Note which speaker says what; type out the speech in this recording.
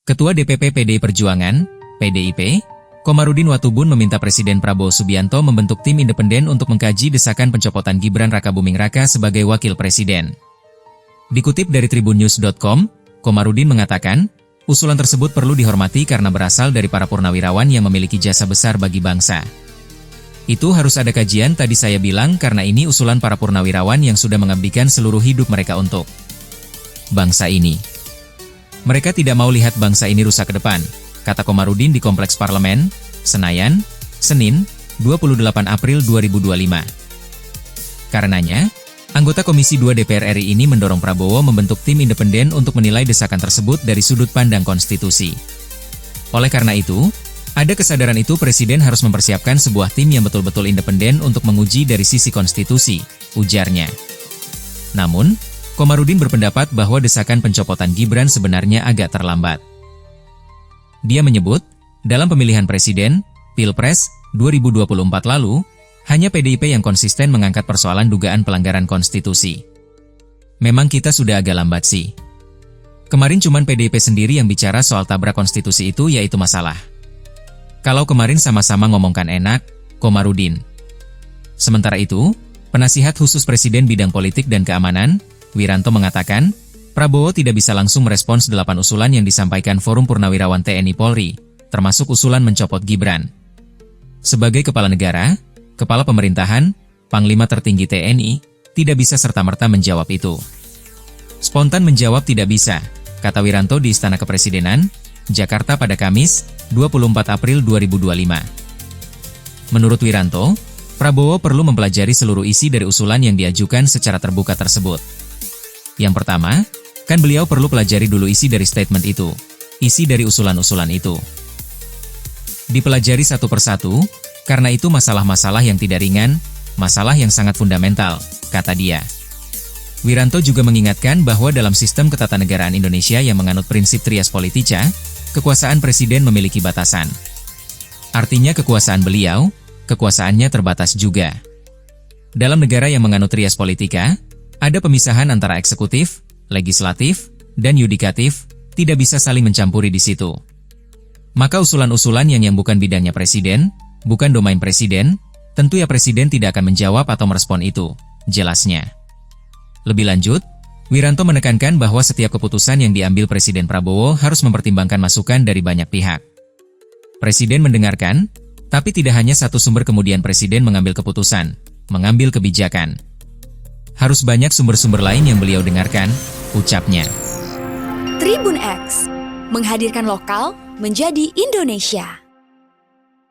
Speaker 1: Ketua DPP PDI Perjuangan, PDIP, Komarudin Watubun meminta Presiden Prabowo Subianto membentuk tim independen untuk mengkaji desakan pencopotan Gibran Rakabuming Raka sebagai Wakil Presiden. Dikutip dari tribunnews.com, Komarudin mengatakan, usulan tersebut perlu dihormati karena berasal dari para purnawirawan yang memiliki jasa besar bagi bangsa. Itu harus ada kajian, tadi saya bilang, karena ini usulan para purnawirawan yang sudah mengabdikan seluruh hidup mereka untuk bangsa ini. Mereka tidak mau lihat bangsa ini rusak ke depan, kata Komarudin di Kompleks Parlemen, Senayan, Senin, 28 April 2025. Karenanya, anggota Komisi 2 DPR RI ini mendorong Prabowo membentuk tim independen untuk menilai desakan tersebut dari sudut pandang konstitusi. Oleh karena itu, ada kesadaran itu Presiden harus mempersiapkan sebuah tim yang betul-betul independen untuk menguji dari sisi konstitusi, ujarnya. Namun, Komarudin berpendapat bahwa desakan pencopotan Gibran sebenarnya agak terlambat. Dia menyebut, dalam pemilihan presiden, Pilpres, 2024 lalu, hanya PDIP yang konsisten mengangkat persoalan dugaan pelanggaran konstitusi. Memang kita sudah agak lambat sih. Kemarin cuman PDIP sendiri yang bicara soal tabrak konstitusi itu, yaitu masalah. Kalau kemarin sama-sama ngomongkan enak, Komarudin. Sementara itu, penasihat khusus Presiden bidang politik dan keamanan, Wiranto mengatakan, Prabowo tidak bisa langsung merespons 8 usulan yang disampaikan Forum Purnawirawan TNI Polri, termasuk usulan mencopot Gibran. Sebagai kepala negara, kepala pemerintahan, Panglima tertinggi TNI, tidak bisa serta-merta menjawab itu. Spontan menjawab tidak bisa, kata Wiranto di Istana Kepresidenan, Jakarta pada Kamis, 24 April 2025. Menurut Wiranto, Prabowo perlu mempelajari seluruh isi dari usulan yang diajukan secara terbuka tersebut. Yang pertama, kan beliau perlu pelajari dulu isi dari statement itu, isi dari usulan-usulan itu. Dipelajari satu persatu, karena itu masalah-masalah yang tidak ringan, masalah yang sangat fundamental, kata dia. Wiranto juga mengingatkan bahwa dalam sistem ketatanegaraan Indonesia yang menganut prinsip trias politica, kekuasaan presiden memiliki batasan. Artinya kekuasaan beliau, kekuasaannya terbatas juga. Dalam negara yang menganut trias politica, ada pemisahan antara eksekutif, legislatif, dan yudikatif, tidak bisa saling mencampuri di situ. Maka usulan-usulan yang bukan bidangnya presiden, bukan domain presiden, tentu ya presiden tidak akan menjawab atau merespon itu, jelasnya. Lebih lanjut, Wiranto menekankan bahwa setiap keputusan yang diambil Presiden Prabowo harus mempertimbangkan masukan dari banyak pihak. Presiden mendengarkan, tapi tidak hanya satu sumber kemudian Presiden mengambil keputusan, mengambil kebijakan. Harus banyak sumber-sumber lain yang beliau dengarkan, ucapnya.
Speaker 2: Tribun X, menghadirkan lokal menjadi Indonesia.